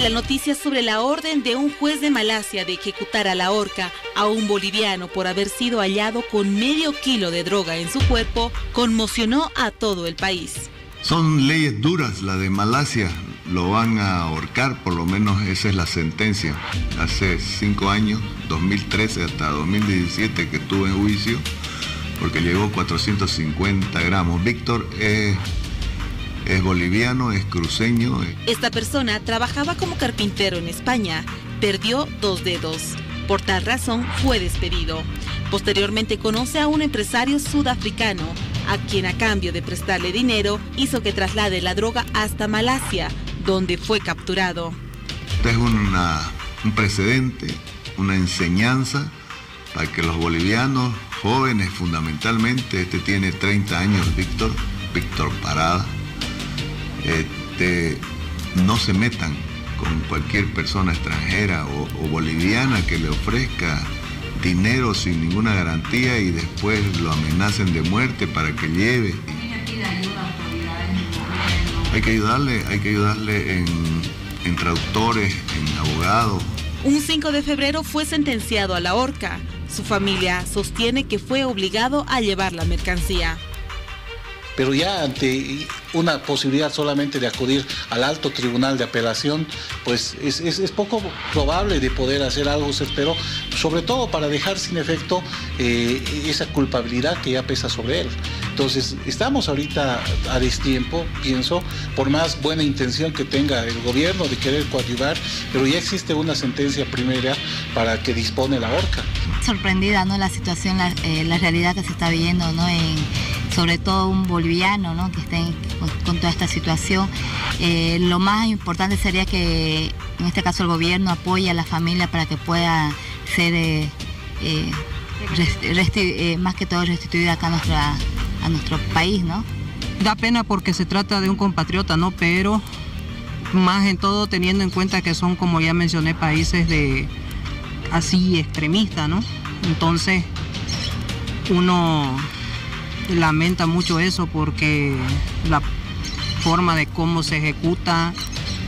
La noticia sobre la orden de un juez de Malasia de ejecutar a la horca a un boliviano por haber sido hallado con medio kilo de droga en su cuerpo conmocionó a todo el país. Son leyes duras, la de Malasia, lo van a ahorcar, por lo menos esa es la sentencia. Hace 5 años, 2013 hasta 2017 que estuve en juicio, porque llegó 450 gramos. Víctor es boliviano, es cruceño. Esta persona trabajaba como carpintero en España, perdió 2 dedos. Por tal razón fue despedido. Posteriormente conoce a un empresario sudafricano, a quien a cambio de prestarle dinero hizo que traslade la droga hasta Malasia, donde fue capturado. Este es un precedente, una enseñanza para que los bolivianos jóvenes fundamentalmente, este tiene 30 años, Víctor Parada, no se metan con cualquier persona extranjera o boliviana que le ofrezca dinero sin ninguna garantía y después lo amenacen de muerte para que lleve. Hay que ayudarle en traductores, en abogados. Un 5 de febrero fue sentenciado a la horca. Su familia sostiene que fue obligado a llevar la mercancía. Pero ya ante una posibilidad solamente de acudir al alto tribunal de apelación, pues es poco probable de poder hacer algo, se esperó, sobre todo para dejar sin efecto esa culpabilidad que ya pesa sobre él. Entonces, estamos ahorita a destiempo, pienso, por más buena intención que tenga el gobierno de querer coadyuvar, pero ya existe una sentencia primera para que dispone la horca. Sorprendida, ¿no? La situación, la realidad que se está viviendo, ¿no? Sobre todo un boliviano, ¿no? Que esté con toda esta situación. Lo más importante sería que en este caso el gobierno apoye a la familia para que pueda ser más que todo restituida acá a nuestro país, ¿no? Da pena porque se trata de un compatriota, ¿no? Pero más en todo teniendo en cuenta que son, como ya mencioné, países así extremistas, ¿no? Entonces uno lamenta mucho eso porque la forma de cómo se ejecuta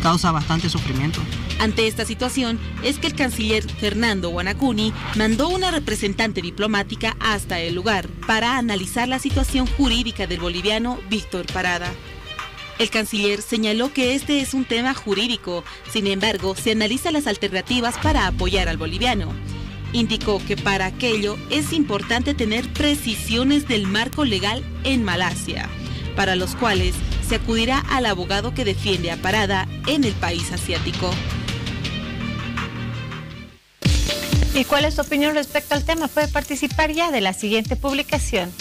causa bastante sufrimiento. Ante esta situación es que el canciller Fernando Guanacuni mandó una representante diplomática hasta el lugar para analizar la situación jurídica del boliviano Víctor Parada. El canciller señaló que este es un tema jurídico, sin embargo, se analizan las alternativas para apoyar al boliviano. Indicó que para aquello es importante tener precisiones del marco legal en Malasia, para los cuales se acudirá al abogado que defiende a Parada en el país asiático. ¿Y cuál es su opinión respecto al tema? Puede participar ya de la siguiente publicación.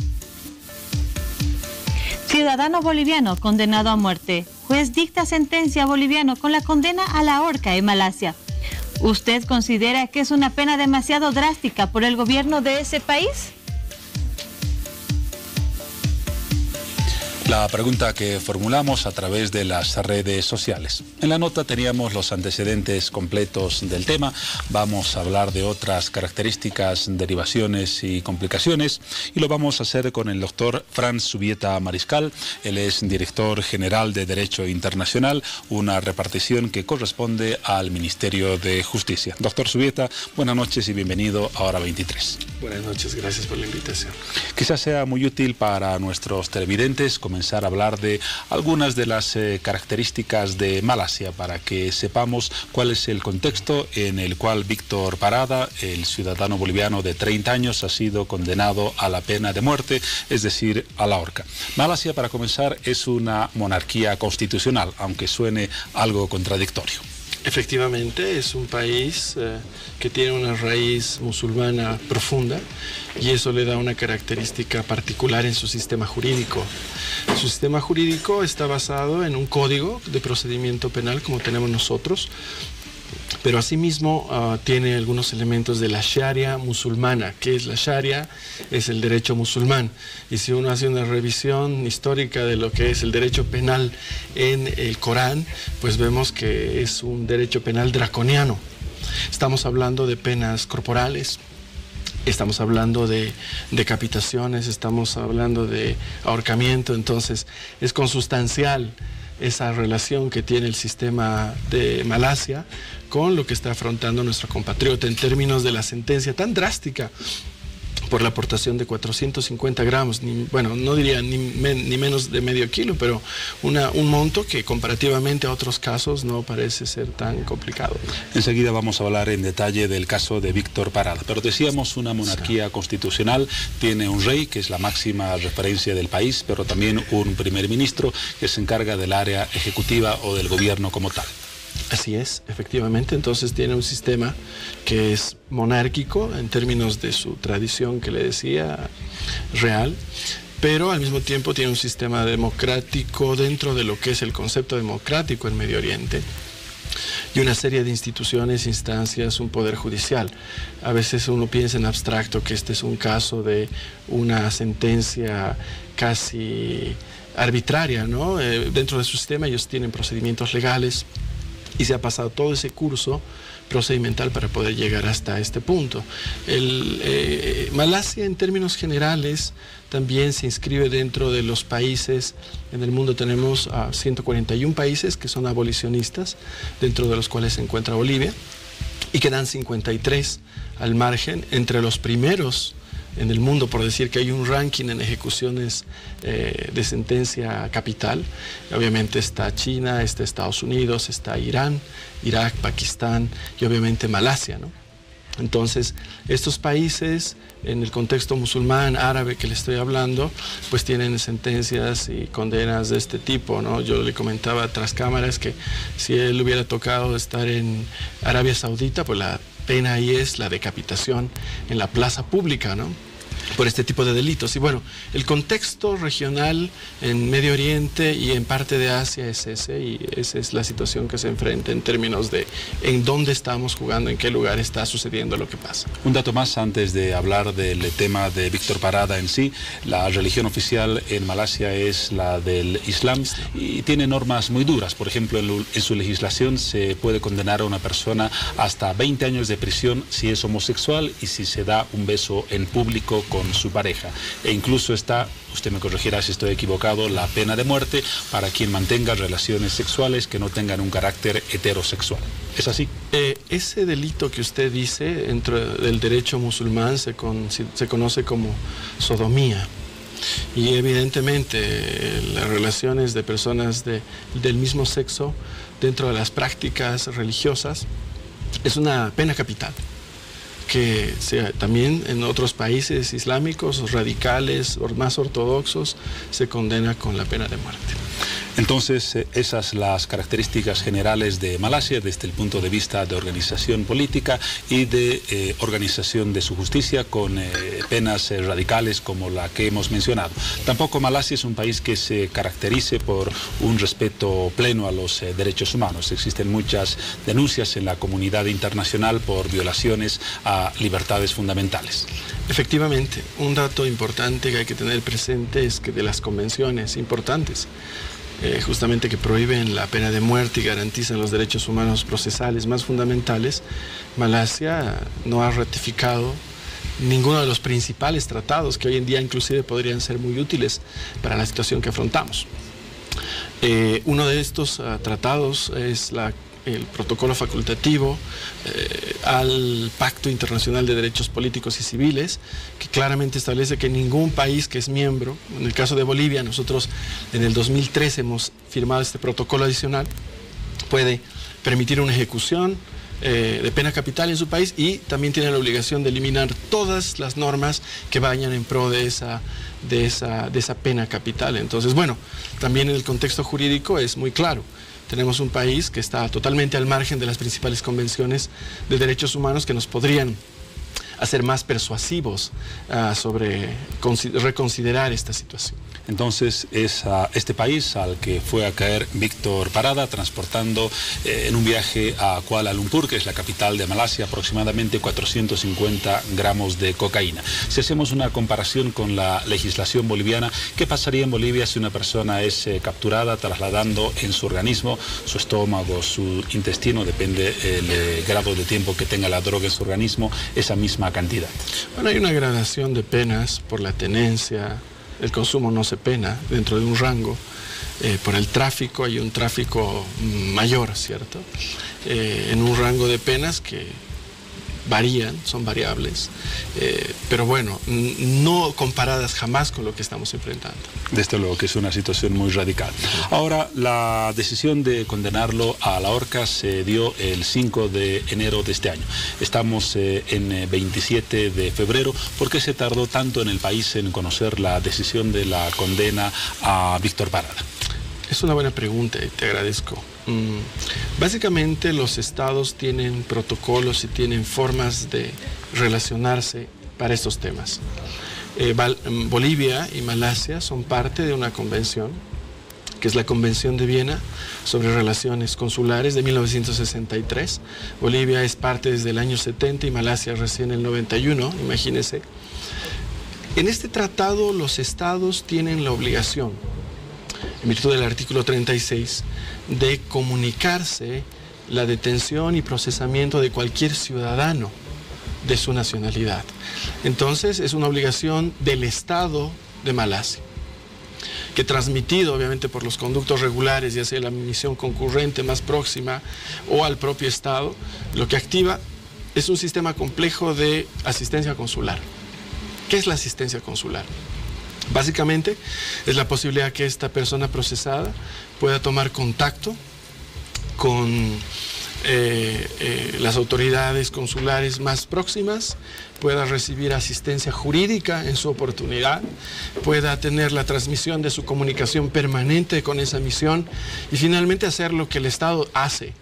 Ciudadano boliviano condenado a muerte. Juez dicta sentencia a boliviano con la condena a la horca en Malasia. ¿Usted considera que es una pena demasiado drástica por el gobierno de ese país? La pregunta que formulamos a través de las redes sociales. En la nota teníamos los antecedentes completos del tema. Vamos a hablar de otras características, derivaciones y complicaciones. Y lo vamos a hacer con el doctor Franz Zubieta Mariscal. Él es director general de Derecho Internacional, una repartición que corresponde al Ministerio de Justicia. Doctor Zubieta, buenas noches y bienvenido a Hora 23. Buenas noches, gracias por la invitación. Quizás sea muy útil para nuestros televidentes comenzar a hablar de algunas de las características de Malasia para que sepamos cuál es el contexto en el cual Víctor Parada, el ciudadano boliviano de 30 años, ha sido condenado a la pena de muerte, es decir, a la horca. Malasia, para comenzar, es una monarquía constitucional, aunque suene algo contradictorio. Efectivamente, es un país que tiene una raíz musulmana profunda y eso le da una característica particular en su sistema jurídico. Su sistema jurídico está basado en un código de procedimiento penal como tenemos nosotros, pero asimismo tiene algunos elementos de la Sharia musulmana. ¿Qué es la Sharia? Es el derecho musulmán. Y si uno hace una revisión histórica de lo que es el derecho penal en el Corán, pues vemos que es un derecho penal draconiano. Estamos hablando de penas corporales, estamos hablando de decapitaciones, estamos hablando de ahorcamiento, entonces es consustancial esa relación que tiene el sistema de Malasia con lo que está afrontando nuestro compatriota en términos de la sentencia tan drástica por la aportación de 450 gramos, bueno, no diría ni menos de medio kilo, pero un monto que comparativamente a otros casos no parece ser tan complicado. Enseguida vamos a hablar en detalle del caso de Víctor Parada, pero decíamos una monarquía constitucional, tiene un rey que es la máxima referencia del país, pero también un primer ministro que se encarga del área ejecutiva o del gobierno como tal. Así es, efectivamente, entonces tiene un sistema que es monárquico en términos de su tradición que le decía real, pero al mismo tiempo tiene un sistema democrático dentro de lo que es el concepto democrático en Medio Oriente y una serie de instituciones, instancias, un poder judicial. A veces uno piensa en abstracto que este es un caso de una sentencia casi arbitraria, ¿no? Dentro de su sistema ellos tienen procedimientos legales y se ha pasado todo ese curso procedimental para poder llegar hasta este punto. Malasia, en términos generales, también se inscribe dentro de los países. En el mundo tenemos 141 países que son abolicionistas, dentro de los cuales se encuentra Bolivia, y quedan 53 al margen, entre los primeros en el mundo, por decir que hay un ranking en ejecuciones de sentencia capital. Obviamente está China, está Estados Unidos, está Irán, Irak, Pakistán y obviamente Malasia, ¿no? Entonces, estos países, en el contexto musulmán, árabe que le estoy hablando, pues tienen sentencias y condenas de este tipo, ¿no? Yo le comentaba tras cámaras que si él hubiera tocado estar en Arabia Saudita, pues la pena ahí es la decapitación en la plaza pública, ¿no? Por este tipo de delitos. Y bueno, el contexto regional en Medio Oriente y en parte de Asia es ese, y esa es la situación que se enfrenta en términos de en dónde estamos jugando, en qué lugar está sucediendo lo que pasa. Un dato más antes de hablar del tema de Víctor Parada en sí. La religión oficial en Malasia es la del Islam y tiene normas muy duras. Por ejemplo, en su legislación se puede condenar a una persona hasta 20 años de prisión si es homosexual y si se da un beso en público con su pareja, e incluso está, usted me corregirá si estoy equivocado, la pena de muerte para quien mantenga relaciones sexuales que no tengan un carácter heterosexual. ¿Es así? Ese delito que usted dice dentro del derecho musulmán se conoce como sodomía, y evidentemente las relaciones de personas del mismo sexo dentro de las prácticas religiosas es una pena capital, que también en otros países islámicos radicales o más ortodoxos se condena con la pena de muerte. Entonces, esas las características generales de Malasia desde el punto de vista de organización política y de organización de su justicia con penas radicales como la que hemos mencionado. Tampoco Malasia es un país que se caracterice por un respeto pleno a los derechos humanos. Existen muchas denuncias en la comunidad internacional por violaciones a libertades fundamentales. Efectivamente, un dato importante que hay que tener presente es que de las convenciones importantes, justamente que prohíben la pena de muerte y garantizan los derechos humanos procesales más fundamentales, Malasia no ha ratificado ninguno de los principales tratados que hoy en día inclusive podrían ser muy útiles para la situación que afrontamos. Uno de estos tratados es el protocolo facultativo al Pacto Internacional de Derechos Políticos y Civiles, que claramente establece que ningún país que es miembro, en el caso de Bolivia, nosotros en el 2013 hemos firmado este protocolo adicional, puede permitir una ejecución de pena capital en su país, y también tiene la obligación de eliminar todas las normas que vayan en pro de esa pena capital. Entonces, bueno, también en el contexto jurídico es muy claro. Tenemos un país que está totalmente al margen de las principales convenciones de derechos humanos que nos podrían hacer más persuasivos sobre reconsiderar esta situación. Entonces es a este país al que fue a caer Víctor Parada transportando en un viaje a Kuala Lumpur, que es la capital de Malasia, aproximadamente 450 gramos de cocaína. Si hacemos una comparación con la legislación boliviana, ¿qué pasaría en Bolivia si una persona es capturada trasladando en su organismo, su estómago, su intestino, depende del grado de tiempo que tenga la droga en su organismo, esa misma cantidad? Bueno, hay una gradación de penas por la tenencia. El consumo no se pena dentro de un rango. por el tráfico, hay un tráfico mayor, ¿cierto? En un rango de penas que varían, son variables, pero bueno, no comparadas jamás con lo que estamos enfrentando. Desde luego que es una situación muy radical. Ahora, la decisión de condenarlo a la horca se dio el 5 de enero de este año. Estamos en 27 de febrero. ¿Por qué se tardó tanto en el país en conocer la decisión de la condena a Víctor Parada? Es una buena pregunta y te agradezco. Básicamente los estados tienen protocolos y tienen formas de relacionarse para estos temas. Bolivia y Malasia son parte de una convención, que es la Convención de Viena sobre Relaciones Consulares de 1963. Bolivia es parte desde el año 70 y Malasia recién el 91, imagínense. En este tratado los estados tienen la obligación, en virtud del artículo 36, de comunicarse la detención y procesamiento de cualquier ciudadano de su nacionalidad. Entonces es una obligación del Estado de Malasia, que transmitido obviamente por los conductos regulares, ya sea la misión concurrente más próxima o al propio Estado, lo que activa es un sistema complejo de asistencia consular. ¿Qué es la asistencia consular? Básicamente es la posibilidad que esta persona procesada pueda tomar contacto con las autoridades consulares más próximas, pueda recibir asistencia jurídica en su oportunidad, pueda tener la transmisión de su comunicación permanente con esa misión y finalmente hacer lo que el Estado hace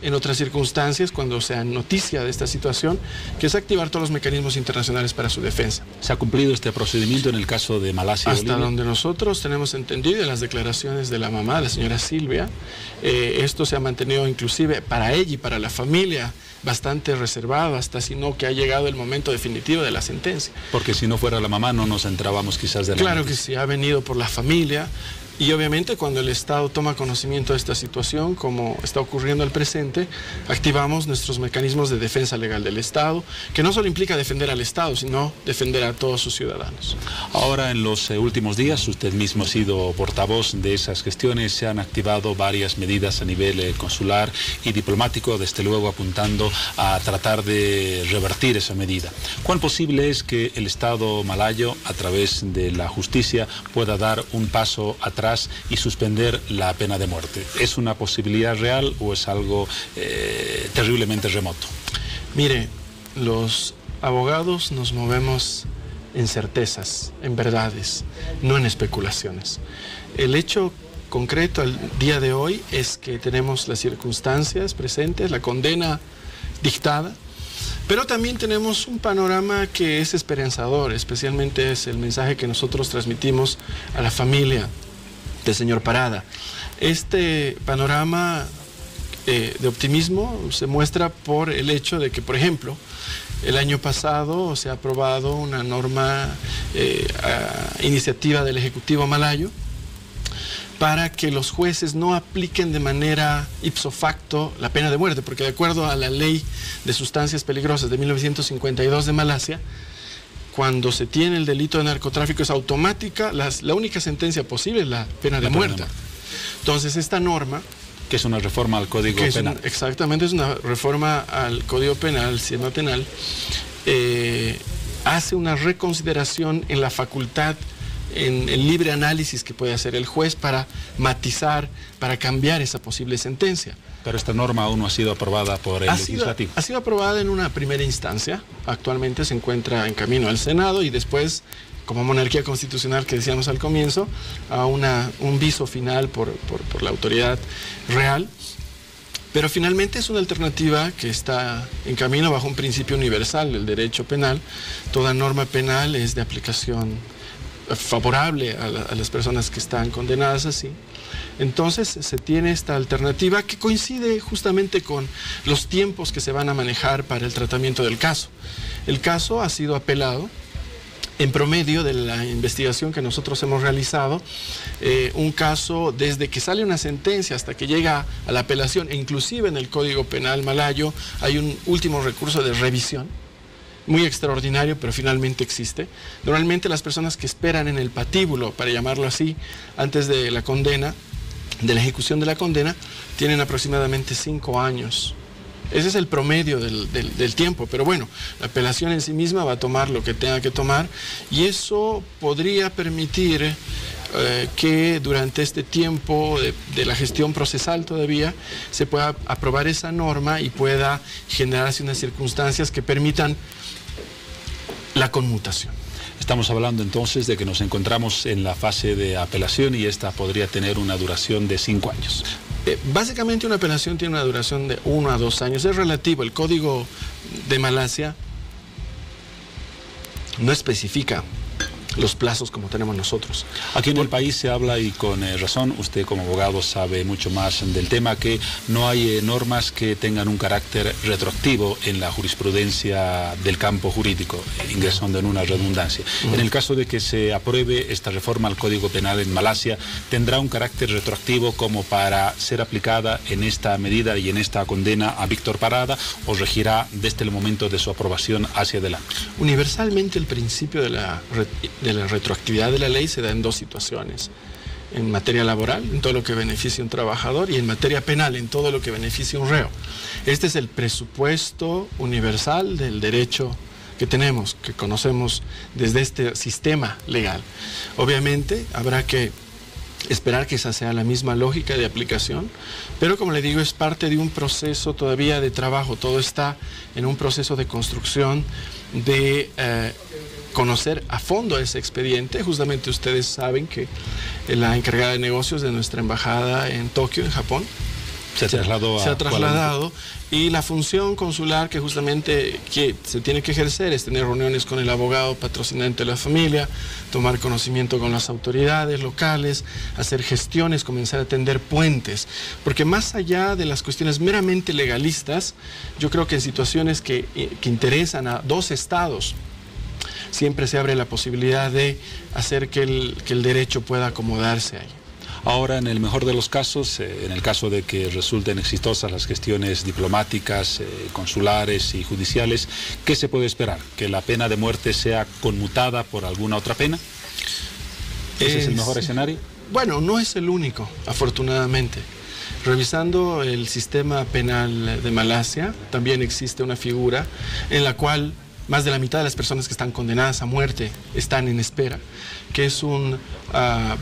en otras circunstancias cuando sea noticia de esta situación, que es activar todos los mecanismos internacionales para su defensa. ¿Se ha cumplido este procedimiento en el caso de Malasia y Hasta Bolivia? donde nosotros tenemos entendido, en las declaraciones de la mamá, la señora Silvia, esto se ha mantenido inclusive para ella y para la familia bastante reservado, hasta sino que ha llegado el momento definitivo de la sentencia. Porque si no fuera la mamá no nos enterábamos quizás de la Claro noticia. que sí, ha venido por la familia. Y obviamente cuando el Estado toma conocimiento de esta situación, como está ocurriendo al presente, activamos nuestros mecanismos de defensa legal del Estado, que no solo implica defender al Estado, sino defender a todos sus ciudadanos. Ahora, en los últimos días, usted mismo ha sido portavoz de esas gestiones, se han activado varias medidas a nivel consular y diplomático, desde luego apuntando a tratar de revertir esa medida. ¿Cuán posible es que el Estado malayo, a través de la justicia, pueda dar un paso atrás y suspender la pena de muerte? ¿Es una posibilidad real o es algo terriblemente remoto? Mire, los abogados nos movemos en certezas, en verdades, no en especulaciones. El hecho concreto al día de hoy es que tenemos las circunstancias presentes, la condena dictada, pero también tenemos un panorama que es esperanzador, especialmente es el mensaje que nosotros transmitimos a la familia del señor Parada. Este panorama de optimismo se muestra por el hecho de que, por ejemplo, el año pasado se ha aprobado una norma a iniciativa del Ejecutivo malayo para que los jueces no apliquen de manera ipso facto la pena de muerte, porque de acuerdo a la ley de sustancias peligrosas de 1952 de Malasia, cuando se tiene el delito de narcotráfico es automática, la única sentencia posible es la pena de muerte. Entonces esta norma, que es una reforma al Código Penal. Exactamente, es una reforma al Código Penal, sistema penal, hace una reconsideración en la facultad, en el libre análisis que puede hacer el juez para matizar, para cambiar esa posible sentencia. Pero esta norma aún no ha sido aprobada por el Legislativo. Ha sido aprobada en una primera instancia, actualmente se encuentra en camino al Senado y después, como monarquía constitucional que decíamos al comienzo, a un viso final por la autoridad real. Pero finalmente es una alternativa que está en camino bajo un principio universal del derecho penal. Toda norma penal es de aplicación favorable a las personas que están condenadas así. Entonces se tiene esta alternativa que coincide justamente con los tiempos que se van a manejar para el tratamiento del caso. El caso ha sido apelado. En promedio de la investigación que nosotros hemos realizado, un caso desde que sale una sentencia hasta que llega a la apelación, e inclusive en el Código Penal malayo hay un último recurso de revisión, muy extraordinario, pero finalmente existe. Normalmente las personas que esperan en el patíbulo, para llamarlo así, antes de la condena, de la ejecución de la condena, tienen aproximadamente 5 años. Ese es el promedio del tiempo, pero bueno, la apelación en sí misma va a tomar lo que tenga que tomar, y eso podría permitir que durante este tiempo de la gestión procesal todavía se pueda aprobar esa norma y pueda generarse unas circunstancias que permitan la conmutación. Estamos hablando entonces de que nos encontramos en la fase de apelación y esta podría tener una duración de 5 años. Básicamente una apelación tiene una duración de 1 a 2 años. Es relativo. El Código de Malasia no especifica los plazos como tenemos nosotros. Aquí en el país se habla, y con razón, usted como abogado sabe mucho más del tema, que no hay normas que tengan un carácter retroactivo en la jurisprudencia del campo jurídico, ingresando en una redundancia. En el caso de que se apruebe esta reforma al Código Penal en Malasia, ¿tendrá un carácter retroactivo como para ser aplicada en esta medida y en esta condena a Víctor Parada, o regirá desde el momento de su aprobación hacia adelante? Universalmente el principio de la retroactividad de la ley se da en 2 situaciones: en materia laboral, en todo lo que beneficie a un trabajador, y en materia penal, en todo lo que beneficie a un reo. Este es el presupuesto universal del derecho que tenemos, que conocemos desde este sistema legal. Obviamente habrá que esperar que esa sea la misma lógica de aplicación, pero como le digo, es parte de un proceso todavía de trabajo. Todo está en un proceso de construcción, de conocer a fondo ese expediente. Justamente ustedes saben que la encargada de negocios de nuestra embajada en Tokio, en Japón, se ha trasladado, y la función consular que justamente se tiene que ejercer es tener reuniones con el abogado patrocinante de la familia, tomar conocimiento con las autoridades locales, hacer gestiones, comenzar a tender puentes, porque más allá de las cuestiones meramente legalistas, yo creo que en situaciones que interesan a 2 estados, siempre se abre la posibilidad de hacer que el derecho pueda acomodarse ahí. Ahora, en el mejor de los casos, en el caso de que resulten exitosas las gestiones diplomáticas, consulares y judiciales, ¿qué se puede esperar? ¿Que la pena de muerte sea conmutada por alguna otra pena? ¿Ese es el mejor escenario? Bueno, no es el único, afortunadamente. Revisando el sistema penal de Malasia, también existe una figura en la cual más de la mitad de las personas que están condenadas a muerte están en espera, que es un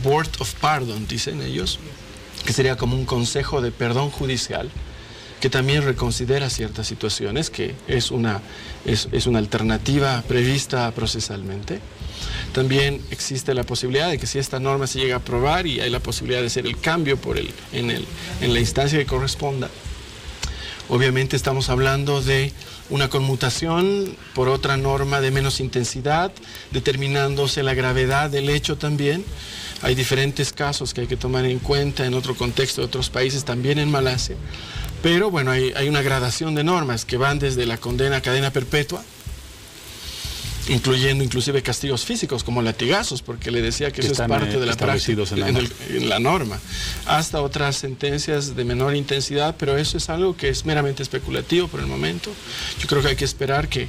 Board of Pardon, dicen ellos, que sería como un consejo de perdón judicial, que también reconsidera ciertas situaciones, que es una alternativa prevista procesalmente. También existe la posibilidad de que si esta norma se llega a aprobar y hay la posibilidad de hacer el cambio en la instancia que corresponda, obviamente estamos hablando de una conmutación por otra norma de menos intensidad, determinándose la gravedad del hecho también. Hay diferentes casos que hay que tomar en cuenta en otro contexto de otros países, también en Malasia. Pero bueno, hay una gradación de normas que van desde la condena a cadena perpetua, incluyendo inclusive castigos físicos como latigazos, porque le decía que eso es parte de la práctica en la norma, hasta otras sentencias de menor intensidad, pero eso es algo que es meramente especulativo por el momento. Yo creo que hay que esperar que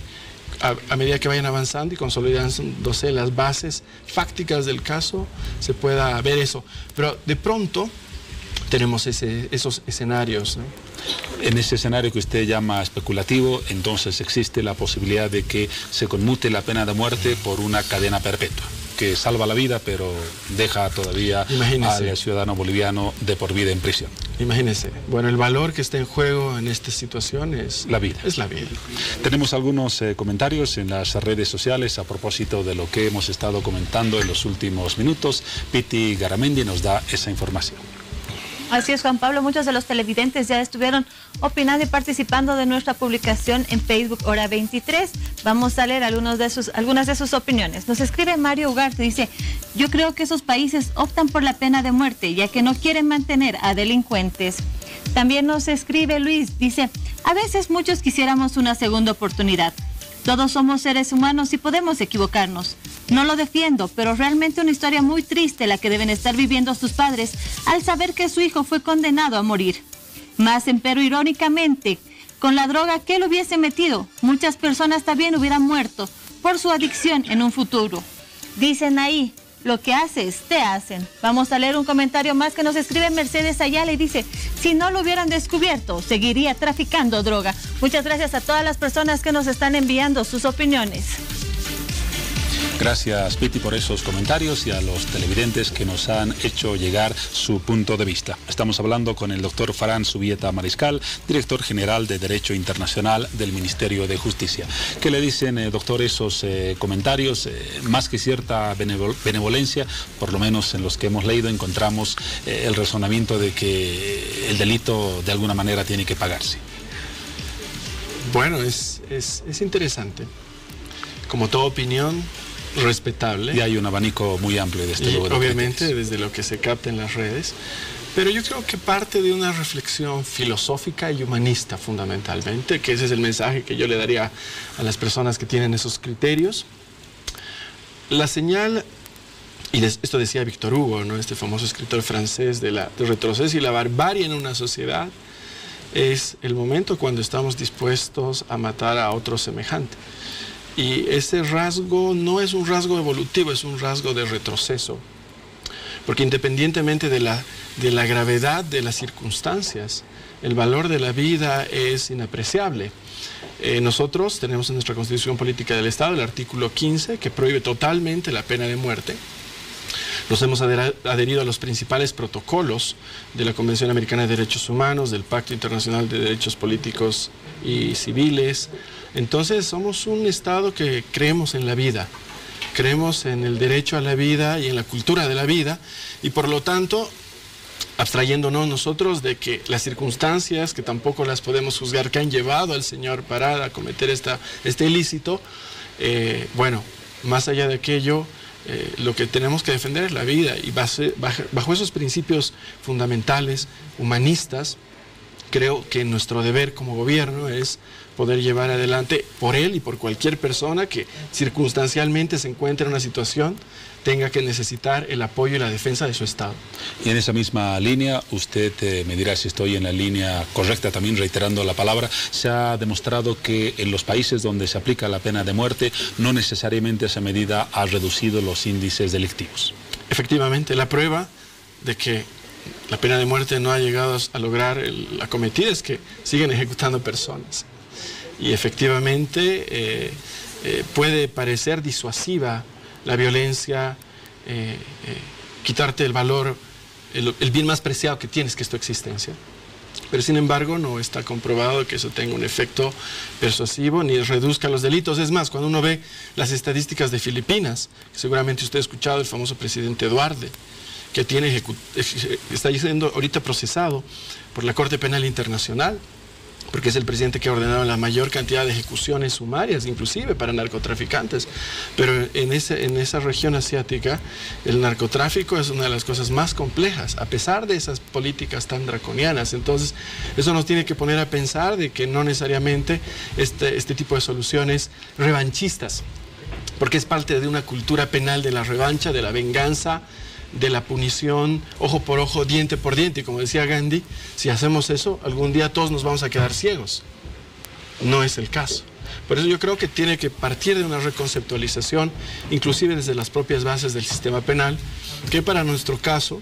a medida que vayan avanzando y consolidándose las bases fácticas del caso, se pueda ver eso. Pero de pronto tenemos esos escenarios, ¿no? En ese escenario que usted llama especulativo, entonces existe la posibilidad de que se conmute la pena de muerte por una cadena perpetua, que salva la vida, pero deja todavía al ciudadano boliviano de por vida en prisión. Imagínese, bueno, el valor que está en juego en esta situación es la vida. Es la vida. Tenemos algunos comentarios en las redes sociales a propósito de lo que hemos estado comentando en los últimos minutos. Piti Garamendi nos da esa información. Así es, Juan Pablo, muchos de los televidentes ya estuvieron opinando y participando de nuestra publicación en Facebook Hora 23. Vamos a leer algunas de sus opiniones. Nos escribe Mario Ugarte, dice: yo creo que esos países optan por la pena de muerte, ya que no quieren mantener a delincuentes. También nos escribe Luis, dice: a veces muchos quisiéramos una segunda oportunidad. Todos somos seres humanos y podemos equivocarnos. No lo defiendo, pero realmente una historia muy triste la que deben estar viviendo sus padres al saber que su hijo fue condenado a morir. Más empero irónicamente, Con la droga que lo hubiese metido, muchas personas también hubieran muerto por su adicción en un futuro. Dicen ahí, lo que haces, te hacen. Vamos a leer un comentario más que nos escribe Mercedes Ayala y dice, si no lo hubieran descubierto, seguiría traficando droga. Muchas gracias a todas las personas que nos están enviando sus opiniones. Gracias, Piti, por esos comentarios y a los televidentes que nos han hecho llegar su punto de vista. Estamos hablando con el doctor Farhan Zubieta Mariscal, director general de Derecho Internacional del Ministerio de Justicia. ¿Qué le dicen, doctor, esos comentarios? Más que cierta benevolencia, por lo menos en los que hemos leído, encontramos el razonamiento de que el delito de alguna manera tiene que pagarse. Bueno, es interesante. Como toda opinión, respetable. Y hay un abanico muy amplio de este lugar. Obviamente, desde lo que se capta en las redes. Pero yo creo que parte de una reflexión filosófica y humanista, fundamentalmente, que ese es el mensaje que yo le daría a las personas que tienen esos criterios. La señal, y esto decía Victor Hugo, ¿no?, este famoso escritor francés del retroceso y la barbarie en una sociedad, es el momento cuando estamos dispuestos a matar a otro semejante. Y ese rasgo no es un rasgo evolutivo, es un rasgo de retroceso. Porque independientemente de la gravedad de las circunstancias, el valor de la vida es inapreciable. Nosotros tenemos en nuestra Constitución Política del Estado el artículo 15 que prohíbe totalmente la pena de muerte. Nos hemos adherido a los principales protocolos de la Convención Americana de Derechos Humanos, del Pacto Internacional de Derechos Políticos y Civiles. Entonces somos un Estado que creemos en la vida, creemos en el derecho a la vida y en la cultura de la vida, y por lo tanto, abstrayéndonos nosotros de que las circunstancias, que tampoco las podemos juzgar, que han llevado al señor Parada a cometer este ilícito, bueno, más allá de aquello, lo que tenemos que defender es la vida, y bajo esos principios fundamentales, humanistas, creo que nuestro deber como gobierno es poder llevar adelante por él y por cualquier persona que circunstancialmente se encuentre en una situación, tenga que necesitar el apoyo y la defensa de su Estado. Y en esa misma línea, usted me dirá si estoy en la línea correcta, también reiterando la palabra, se ha demostrado que en los países donde se aplica la pena de muerte, no necesariamente esa medida ha reducido los índices delictivos. Efectivamente, la prueba de que la pena de muerte no ha llegado a lograr la cometida es que siguen ejecutando personas. Y efectivamente puede parecer disuasiva la violencia, quitarte el valor, el bien más preciado que tienes, que es tu existencia. Pero sin embargo no está comprobado que eso tenga un efecto persuasivo ni reduzca los delitos. Es más, cuando uno ve las estadísticas de Filipinas, seguramente usted ha escuchado el famoso presidente Duarte, que está siendo ahorita procesado por la Corte Penal Internacional, porque es el presidente que ha ordenado la mayor cantidad de ejecuciones sumarias, inclusive para narcotraficantes. Pero en esa región asiática, el narcotráfico es una de las cosas más complejas, a pesar de esas políticas tan draconianas. Entonces, eso nos tiene que poner a pensar de que no necesariamente este tipo de soluciones revanchistas, porque es parte de una cultura penal de la revancha, de la venganza, de la punición, ojo por ojo, diente por diente. Y como decía Gandhi, si hacemos eso, algún día todos nos vamos a quedar ciegos. No es el caso. Por eso yo creo que tiene que partir de una reconceptualización, inclusive desde las propias bases del sistema penal, que para nuestro caso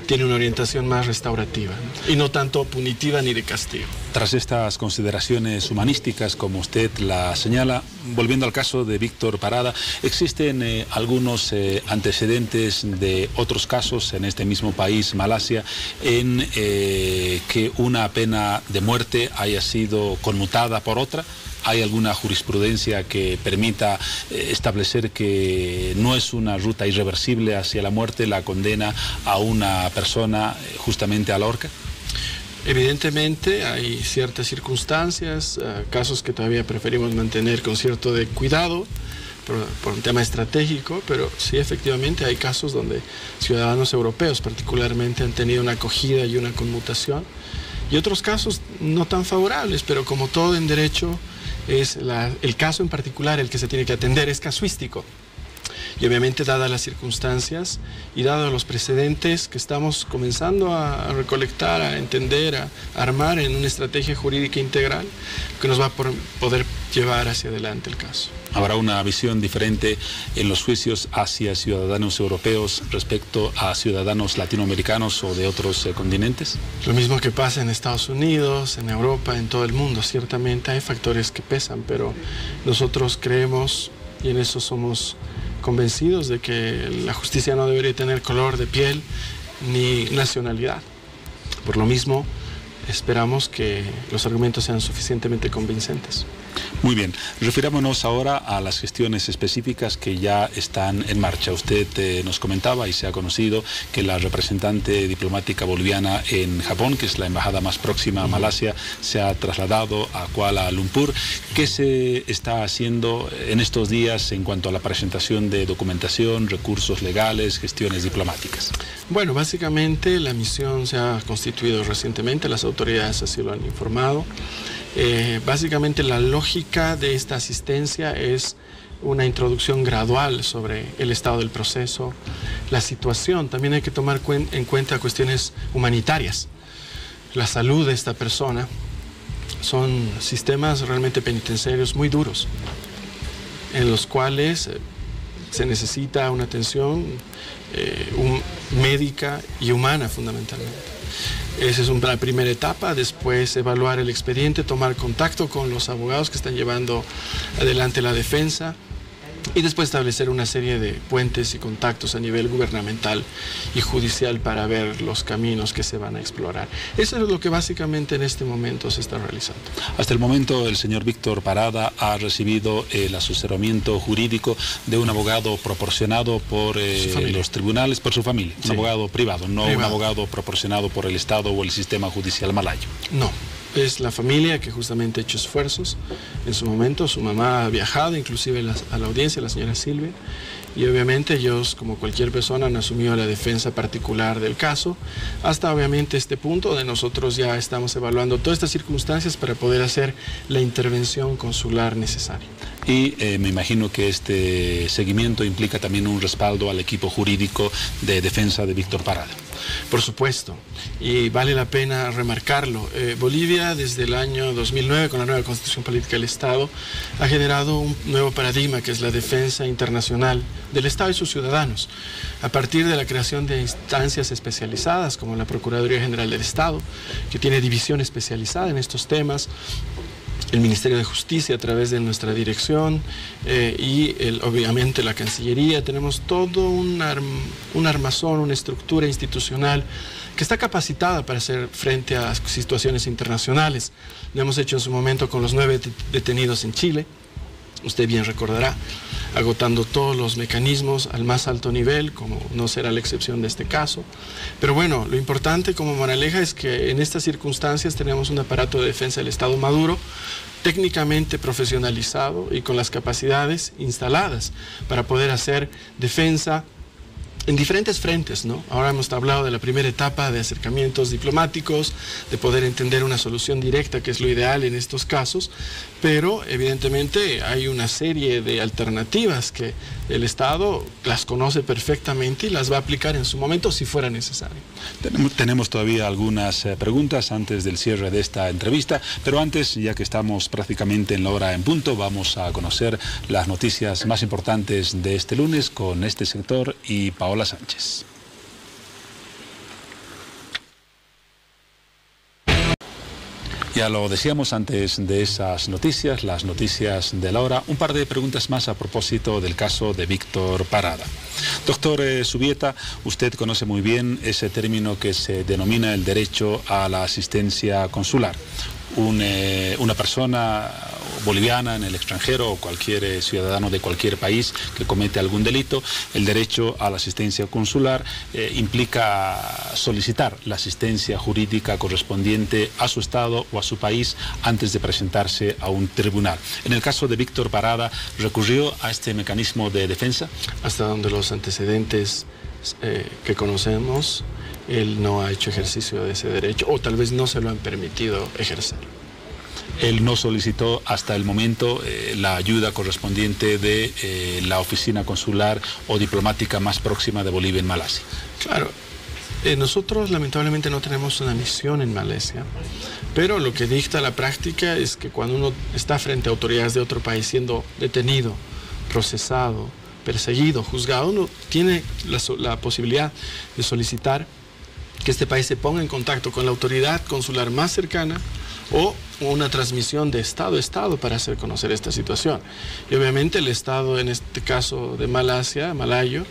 tiene una orientación más restaurativa y no tanto punitiva ni de castigo. Tras estas consideraciones humanísticas, como usted la señala, volviendo al caso de Víctor Parada, ¿existen algunos antecedentes de otros casos en este mismo país, Malasia, en que una pena de muerte haya sido conmutada por otra? ¿Hay alguna jurisprudencia que permita establecer que no es una ruta irreversible hacia la muerte la condena a una persona justamente a la horca? Evidentemente hay ciertas circunstancias, casos que todavía preferimos mantener con cierto de cuidado por un tema estratégico, pero sí, efectivamente hay casos donde ciudadanos europeos particularmente han tenido una acogida y una conmutación, y otros casos no tan favorables, pero como todo en derecho, es el caso en particular el que se tiene que atender, es casuístico. Y obviamente, dadas las circunstancias y dados los precedentes que estamos comenzando a recolectar, a entender, a armar en una estrategia jurídica integral que nos va a poder llevar hacia adelante el caso. ¿Habrá una visión diferente en los juicios hacia ciudadanos europeos respecto a ciudadanos latinoamericanos o de otros continentes? Lo mismo que pasa en Estados Unidos, en Europa, en todo el mundo. Ciertamente hay factores que pesan, pero nosotros creemos, y en eso somos convencidos, de que la justicia no debería tener color de piel ni nacionalidad. Por lo mismo, esperamos que los argumentos sean suficientemente convincentes. Muy bien, refirámonos ahora a las gestiones específicas que ya están en marcha. Usted nos comentaba y se ha conocido que la representante diplomática boliviana en Japón, que es la embajada más próxima a Malasia, se ha trasladado a Kuala Lumpur. ¿Qué se está haciendo en estos días en cuanto a la presentación de documentación, recursos legales, gestiones diplomáticas? Bueno, básicamente la misión se ha constituido recientemente, las autoridades así lo han informado. Básicamente la lógica de esta asistencia es una introducción gradual sobre el estado del proceso, la situación. También hay que tomar en cuenta cuestiones humanitarias. La salud de esta persona son sistemas realmente penitenciarios muy duros, en los cuales se necesita una atención médica y humana fundamentalmente. Esa es una primera etapa. Después evaluar el expediente, tomar contacto con los abogados que están llevando adelante la defensa y después establecer una serie de puentes y contactos a nivel gubernamental y judicial para ver los caminos que se van a explorar. Eso es lo que básicamente en este momento se está realizando. Hasta el momento el señor Víctor Parada ha recibido el asesoramiento jurídico de un abogado proporcionado por los tribunales, por su familia, sí. Un abogado privado, no un abogado proporcionado por el Estado o el sistema judicial malayo. No. Es la familia que justamente ha hecho esfuerzos. En su momento su mamá ha viajado, inclusive a la audiencia, la señora Silvia, y obviamente ellos, como cualquier persona, han asumido la defensa particular del caso, hasta obviamente este punto donde nosotros ya estamos evaluando todas estas circunstancias para poder hacer la intervención consular necesaria. Y me imagino que este seguimiento implica también un respaldo al equipo jurídico de defensa de Víctor Parada. Por supuesto, y vale la pena remarcarlo. Bolivia, desde el año 2009, con la nueva Constitución Política del Estado, ha generado un nuevo paradigma, que es la defensa internacional del Estado y sus ciudadanos, a partir de la creación de instancias especializadas, como la Procuraduría General del Estado, que tiene división especializada en estos temas, el Ministerio de Justicia a través de nuestra dirección y obviamente la Cancillería. Tenemos todo un armazón, una estructura institucional que está capacitada para hacer frente a situaciones internacionales. Lo hemos hecho en su momento con los 9 detenidos en Chile, usted bien recordará, agotando todos los mecanismos al más alto nivel, como no será la excepción de este caso. Pero bueno, lo importante como moraleja es que en estas circunstancias tenemos un aparato de defensa del Estado maduro, técnicamente profesionalizado y con las capacidades instaladas para poder hacer defensa en diferentes frentes, ¿no? Ahora hemos hablado de la primera etapa de acercamientos diplomáticos, de poder entender una solución directa, que es lo ideal en estos casos, pero evidentemente hay una serie de alternativas que el Estado las conoce perfectamente y las va a aplicar en su momento si fuera necesario. Tenemos todavía algunas preguntas antes del cierre de esta entrevista, pero antes, ya que estamos prácticamente en la hora en punto, vamos a conocer las noticias más importantes de este lunes con este sector y Paola Sánchez. Ya lo decíamos antes de esas noticias, las noticias de la hora, un par de preguntas más a propósito del caso de Víctor Parada. Doctor Zubieta, usted conoce muy bien ese término que se denomina el derecho a la asistencia consular. Una persona boliviana en el extranjero o cualquier ciudadano de cualquier país que comete algún delito, el derecho a la asistencia consular implica solicitar la asistencia jurídica correspondiente a su estado o a su país antes de presentarse a un tribunal. En el caso de Víctor Parada, ¿recurrió a este mecanismo de defensa? Hasta donde los antecedentes que conocemos, él no ha hecho ejercicio de ese derecho, o tal vez no se lo han permitido ejercer. Él no solicitó hasta el momento la ayuda correspondiente de la oficina consular o diplomática más próxima de Bolivia en Malasia. Claro, nosotros lamentablemente no tenemos una misión en Malasia, pero lo que dicta la práctica es que cuando uno está frente a autoridades de otro país siendo detenido, procesado, perseguido, juzgado, uno tiene la posibilidad de solicitar que este país se ponga en contacto con la autoridad consular más cercana o una transmisión de Estado a Estado para hacer conocer esta situación. Y obviamente el Estado, en este caso de Malasia, malayo,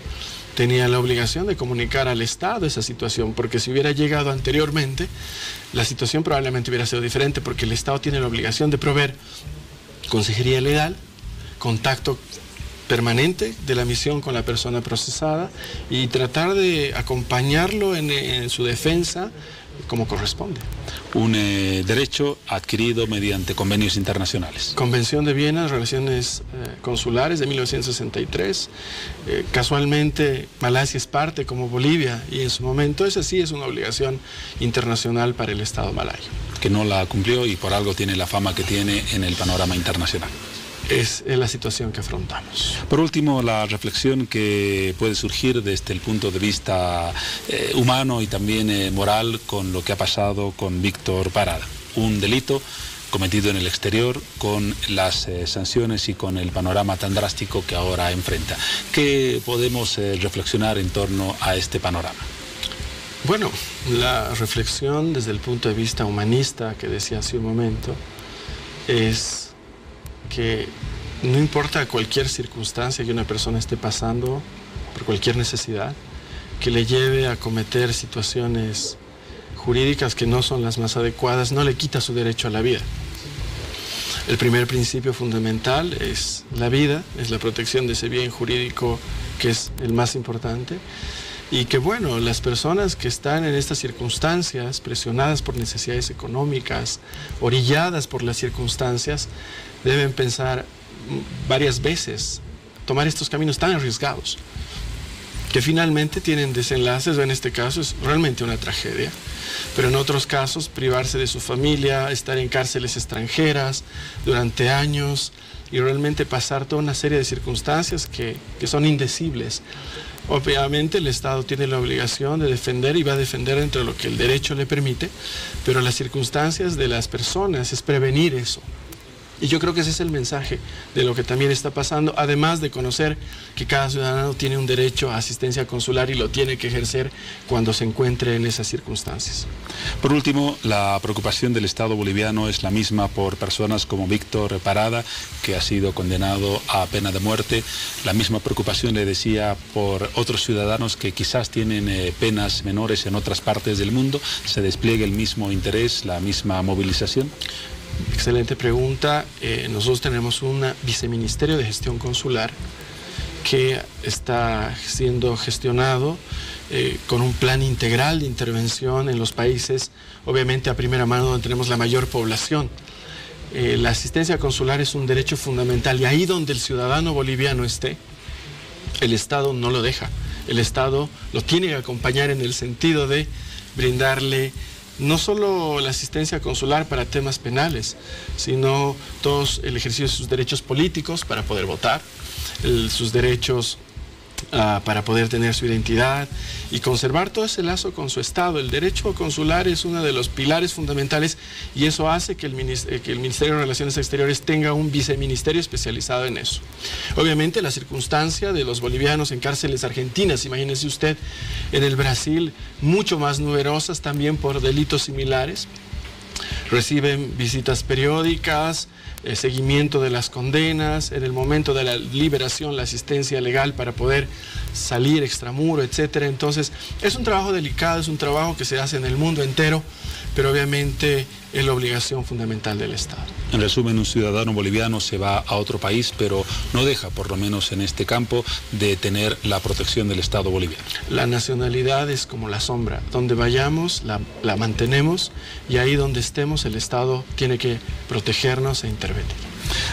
tenía la obligación de comunicar al Estado esa situación, porque si hubiera llegado anteriormente, la situación probablemente hubiera sido diferente, porque el Estado tiene la obligación de proveer consejería legal, contacto permanente de la misión con la persona procesada y tratar de acompañarlo en su defensa como corresponde. Un derecho adquirido mediante convenios internacionales. Convención de Viena, Relaciones Consulares de 1963. Casualmente Malasia es parte como Bolivia y en su momento esa sí es una obligación internacional para el Estado malayo. Que no la cumplió y por algo tiene la fama que tiene en el panorama internacional. Es la situación que afrontamos. Por último, la reflexión que puede surgir desde el punto de vista humano y también moral con lo que ha pasado con Víctor Parada. Un delito cometido en el exterior con las sanciones y con el panorama tan drástico que ahora enfrenta. ¿Qué podemos reflexionar en torno a este panorama? Bueno, la reflexión desde el punto de vista humanista que decía hace un momento es que no importa cualquier circunstancia que una persona esté pasando, por cualquier necesidad, que le lleve a cometer situaciones jurídicas que no son las más adecuadas, no le quita su derecho a la vida. El primer principio fundamental es la vida, es la protección de ese bien jurídico que es el más importante. Y que bueno, las personas que están en estas circunstancias, presionadas por necesidades económicas, orilladas por las circunstancias, deben pensar varias veces, tomar estos caminos tan arriesgados, que finalmente tienen desenlaces, o en este caso es realmente una tragedia, pero en otros casos privarse de su familia, estar en cárceles extranjeras durante años y realmente pasar toda una serie de circunstancias que son indecibles. Obviamente el Estado tiene la obligación de defender y va a defender dentro de lo que el derecho le permite, pero las circunstancias de las personas es prevenir eso. Y yo creo que ese es el mensaje de lo que también está pasando, además de conocer que cada ciudadano tiene un derecho a asistencia consular y lo tiene que ejercer cuando se encuentre en esas circunstancias. Por último, la preocupación del Estado boliviano es la misma por personas como Víctor Parada, que ha sido condenado a pena de muerte. La misma preocupación, le decía, por otros ciudadanos que quizás tienen penas menores en otras partes del mundo. ¿Se despliega el mismo interés, la misma movilización? Excelente pregunta. Nosotros tenemos un viceministerio de gestión consular que está siendo gestionado con un plan integral de intervención en los países, obviamente a primera mano donde tenemos la mayor población. La asistencia consular es un derecho fundamental y ahí donde el ciudadano boliviano esté, el Estado no lo deja. El Estado lo tiene que acompañar en el sentido de brindarle no solo la asistencia consular para temas penales, sino todos el ejercicio de sus derechos políticos para poder votar, sus derechos para poder tener su identidad y conservar todo ese lazo con su Estado. El derecho consular es uno de los pilares fundamentales y eso hace que el Ministerio de Relaciones Exteriores tenga un viceministerio especializado en eso. Obviamente la circunstancia de los bolivianos en cárceles argentinas, imagínese usted, en el Brasil, mucho más numerosas también por delitos similares, reciben visitas periódicas, seguimiento de las condenas, en el momento de la liberación, la asistencia legal para poder salir extramuro, etcétera. Entonces, es un trabajo delicado, es un trabajo que se hace en el mundo entero, pero obviamente es la obligación fundamental del Estado. En resumen, un ciudadano boliviano se va a otro país, pero no deja, por lo menos en este campo, de tener la protección del Estado boliviano. La nacionalidad es como la sombra. Donde vayamos, la mantenemos y ahí donde estemos, el Estado tiene que protegernos e intervenir.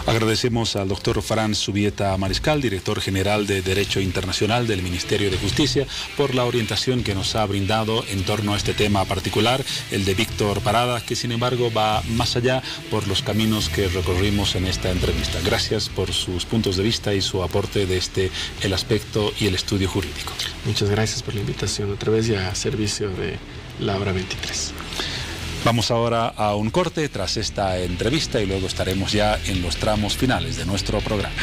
Agradecemos al doctor Franz Zubieta Mariscal, director general de Derecho Internacional del Ministerio de Justicia, por la orientación que nos ha brindado en torno a este tema particular, el de Víctor Parada, que sin embargo va más allá por los caminos que recorrimos en esta entrevista. Gracias por sus puntos de vista y su aporte de el aspecto y el estudio jurídico. Muchas gracias por la invitación, otra vez ya a servicio de la hora 23. Vamos ahora a un corte tras esta entrevista y luego estaremos ya en los tramos finales de nuestro programa.